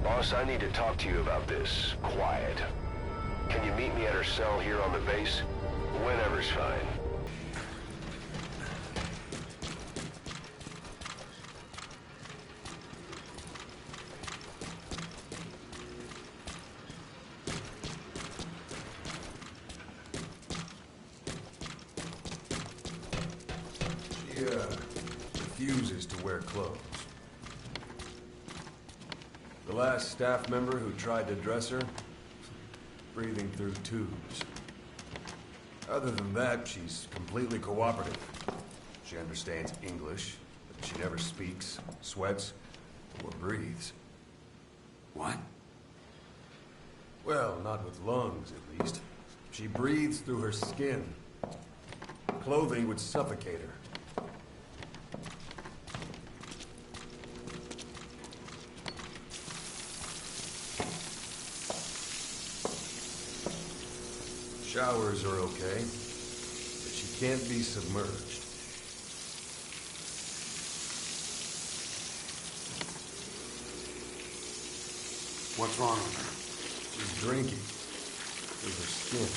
Boss, I need to talk to you about this. Quiet. Can you meet me at her cell here on the base? Whenever's fine. She, refuses to wear clothes. The last staff member who tried to dress her, breathing through tubes. Other than that, she's completely cooperative. She understands English, but she never speaks, sweats, or breathes. What? Well, not with lungs, at least. She breathes through her skin. Clothing would suffocate her. Showers are okay, but she can't be submerged. What's wrong with her? She's drinking through her skin.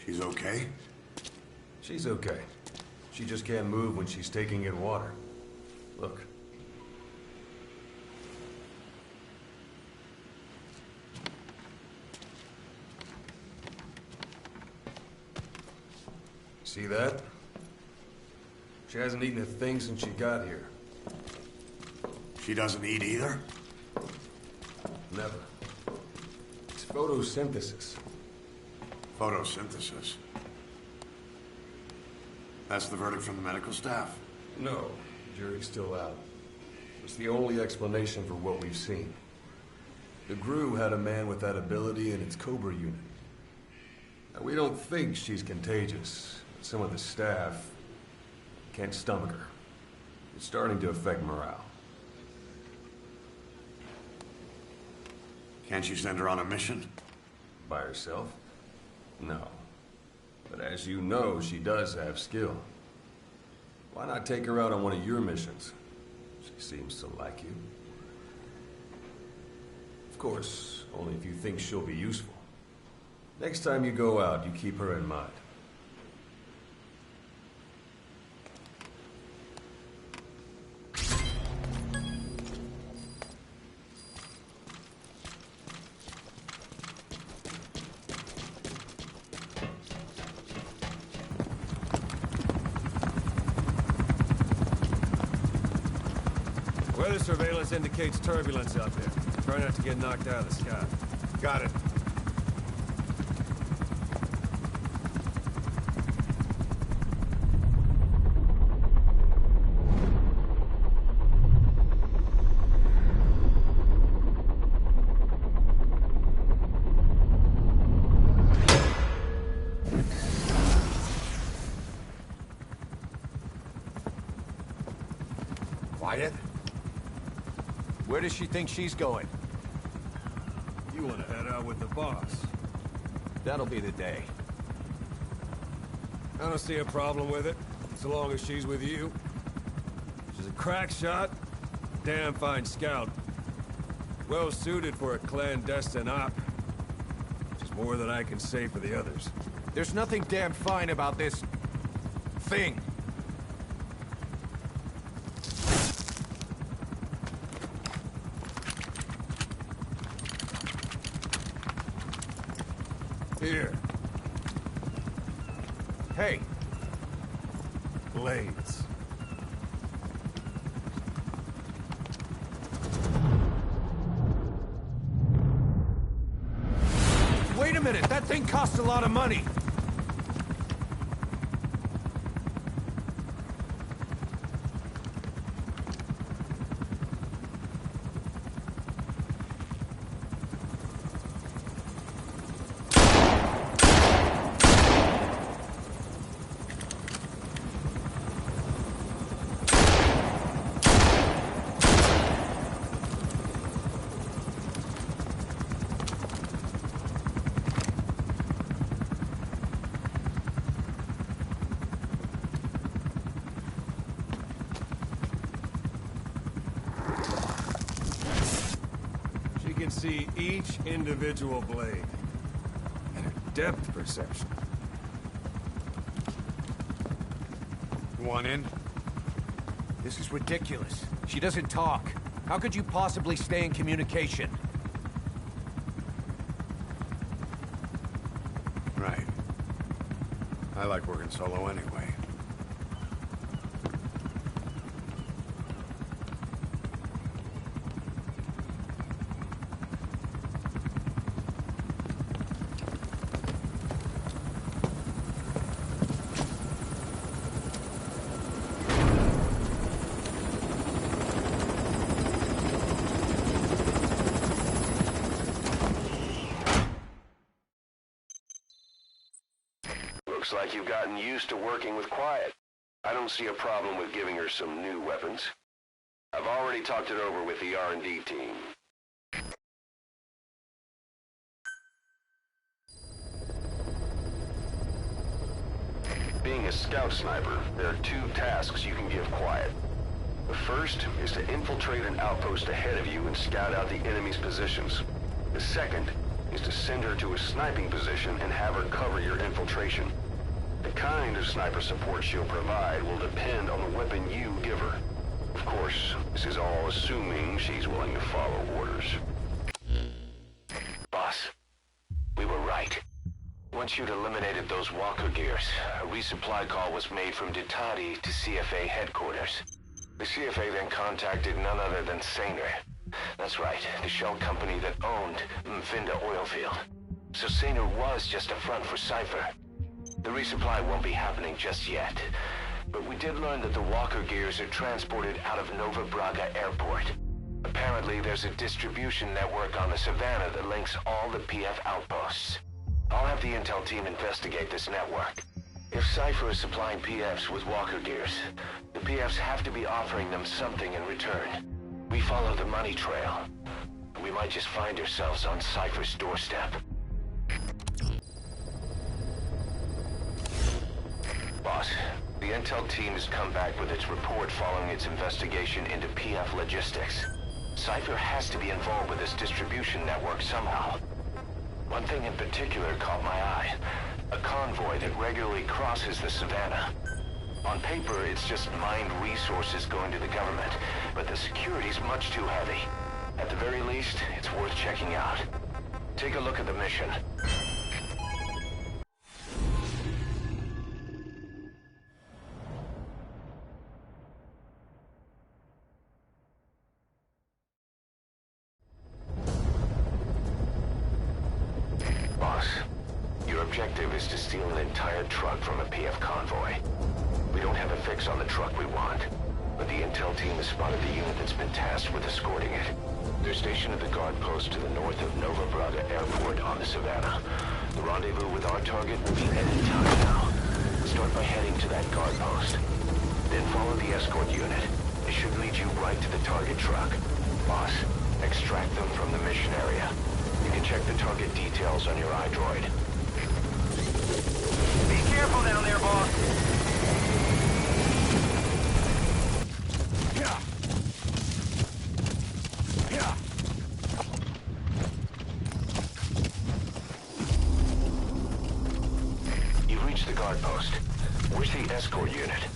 She's okay? She's okay. She just can't move when she's taking in water. Look. See that? She hasn't eaten a thing since she got here. She doesn't eat either? Never. It's photosynthesis. Photosynthesis. That's the verdict from the medical staff? No, jury's still out. It's the only explanation for what we've seen. The GRU had a man with that ability in its Cobra unit. Now, we don't think she's contagious. Some of the staff can't stomach her. It's starting to affect morale. Can't you send her on a mission? By herself? No. But as you know, she does have skill. Why not take her out on one of your missions? She seems to like you. Of course, only if you think she'll be useful. Next time you go out, you keep her in mind. Weather surveillance indicates turbulence out there. Try not to get knocked out of the sky. Got it. Quiet. Where does she think she's going? You want to head out with the boss. That'll be the day. I don't see a problem with it, so long as she's with you. She's a crack shot, damn fine scout. Well suited for a clandestine op. Which is more than I can say for the others. There's nothing damn fine about this... thing. Here. Hey, Blades. wait a minute, that thing costs a lot of money. see each individual blade. And her depth perception. You want in? This is ridiculous. She doesn't talk. How could you possibly stay in communication? Right. I like working solo anyway. Looks like you've gotten used to working with Quiet. I don't see a problem with giving her some new weapons. I've already talked it over with the R&D team. Being a scout sniper, there are two tasks you can give Quiet. The first is to infiltrate an outpost ahead of you and scout out the enemy's positions. The second is to send her to a sniping position and have her cover your infiltration. The kind of sniper support she'll provide will depend on the weapon you give her. Of course, this is all assuming she's willing to follow orders. Boss, we were right. Once you'd eliminated those walker gears, a resupply call was made from Ditadi to CFA headquarters. The CFA then contacted none other than Saner. That's right, the shell company that owned Mfinda Oilfield. So Saner was just a front for Cypher. The resupply won't be happening just yet. But we did learn that the walker gears are transported out of Nova Braga Airport. Apparently there's a distribution network on the Savannah that links all the PF outposts. I'll have the intel team investigate this network. If Cypher is supplying PFs with walker gears, the PFs have to be offering them something in return. We follow the money trail. We might just find ourselves on Cypher's doorstep. Boss, the intel team has come back with its report following its investigation into PF logistics. Cypher has to be involved with this distribution network somehow. One thing in particular caught my eye. A convoy that regularly crosses the Savannah. On paper, it's just mined resources going to the government, but the security's much too heavy. At the very least, it's worth checking out. Take a look at the mission. Boss, your objective is to steal an entire truck from a PF convoy. We don't have a fix on the truck we want, but the intel team has spotted the unit that's been tasked with escorting it. They're stationed at the guard post to the north of Nova Braga Airport on the Savannah. The rendezvous with our target will be at any time now. Start by heading to that guard post. Then follow the escort unit. It should lead you right to the target truck. Boss, extract them from the mission area. You can check the target details on your iDroid. Be careful down there, boss. You've reached the guard post. Where's the escort unit?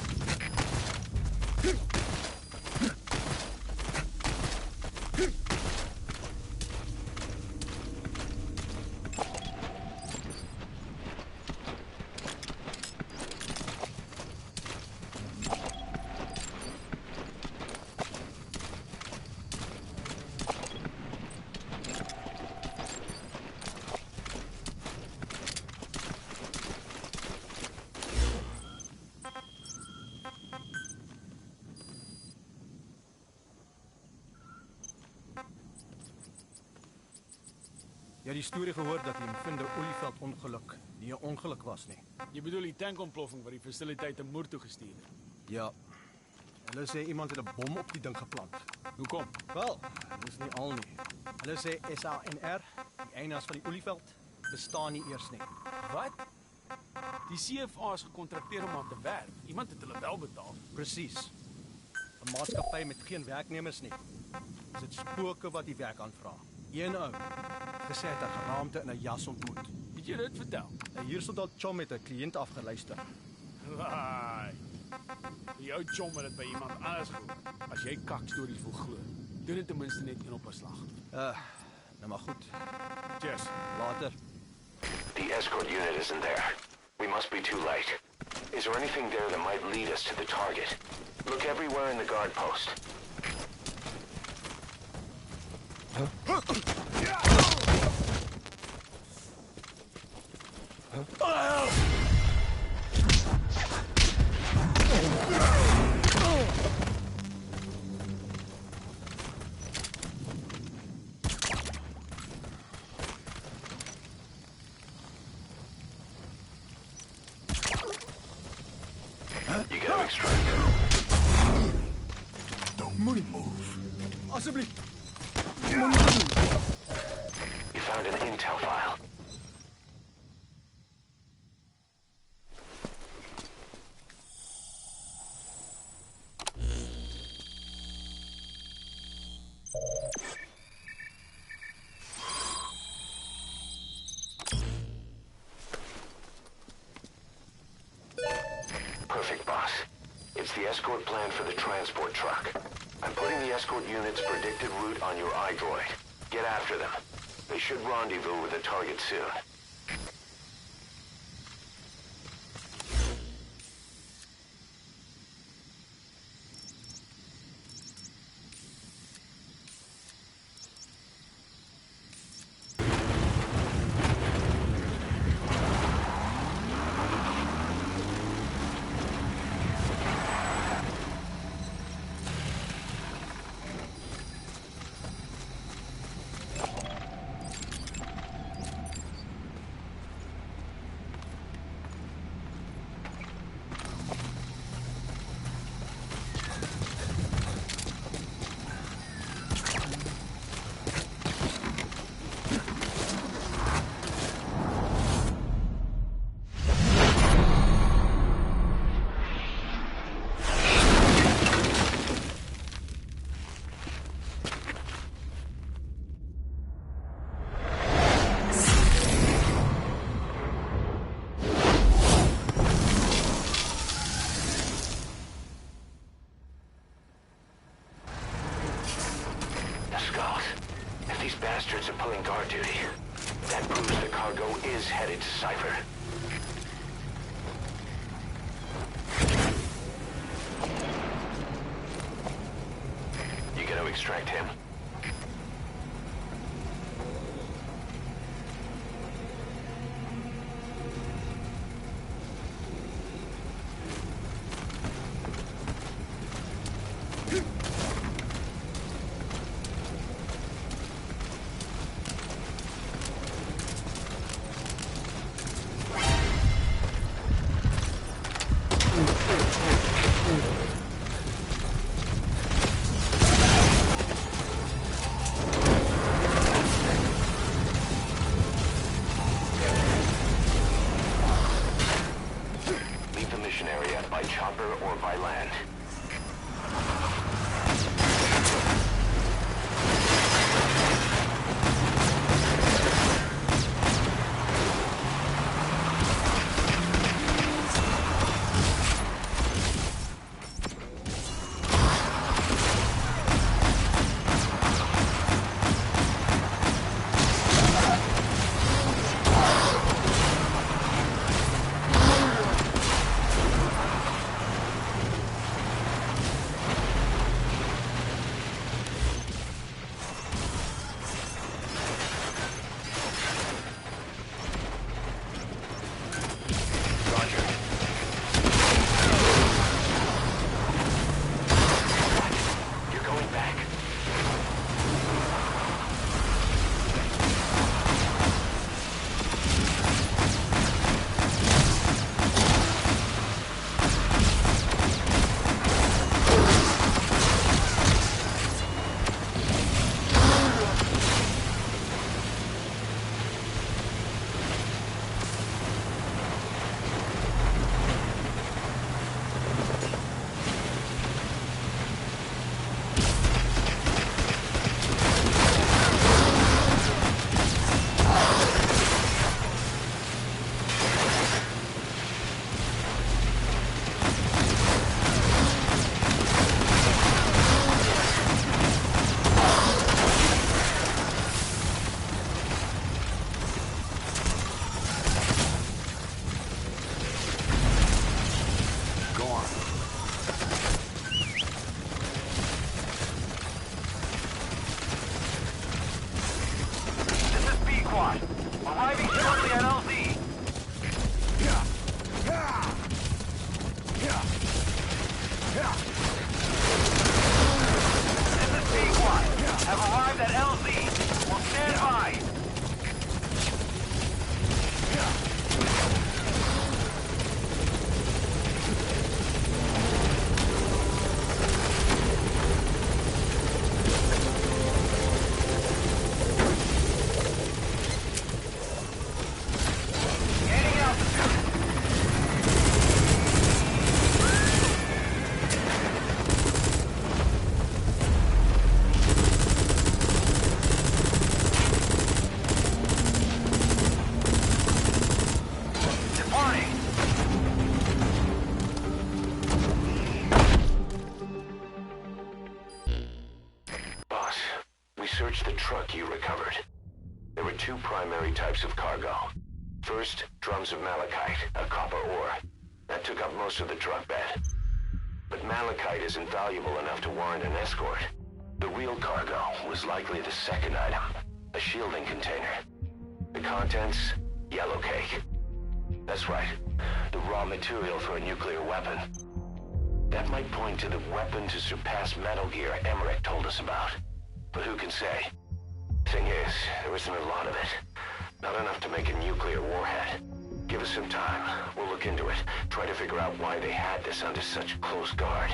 Jy het die storie gehoor dat die Mfinda Oilfield ongeluk nie 'n ongeluk was nie. Jy bedoel die tankontploffing wat die fasiliteit in Moer toe gestuur het? Ja. Hulle sê iemand het 'n bom op die ding geplant. Hoekom? Wel, dis nie al nie. Hulle sê SANR, die eienaars van die Oilfield, bestaan nie eers nie. Wat? Die CFA is gekontrakteer om aan te werk. Iemand het hulle wel betaal. Presies. 'n Maatskappy met geen werknemers nie. Dis dit spooke wat die werk aanvra. Een ou gesê het 'n geraamte in 'n jas ontmoet. Het jy dit vertel? 'n Huursoldaat Chom het 'n kliënt afgeluister. Laai. Jou chom het dit by iemand anders gehoor. As jy kakstories wil glo, doen dit ten minste net een op 'n slag. Nou maar goed. Cheers. Later. The escort unit isn't there. We must be too late. Is there anything there that might lead us to the target? Look everywhere in the guard post. You gotta extract them. Don't move. Asseblief. You found an intel file. Perfect, boss. It's the escort plan for the transport truck. I'm putting the escort unit's predicted route on your iDroid. Get after them. They should rendezvous with the target soon. These bastards are pulling guard duty. That proves the cargo is headed to Cypher. You gonna extract him? By chopper or by land. First, drums of malachite, a copper ore. That took up most of the truck bed. But malachite isn't valuable enough to warrant an escort. The real cargo was likely the second item, a shielding container. The contents, yellow cake. That's right, the raw material for a nuclear weapon. That might point to the weapon to surpass Metal Gear Emmerich told us about. But who can say? Thing is, there isn't a lot of it. Not enough to make a nuclear warhead. Give us some time. We'll look into it. Try to figure out why they had this under such close guard.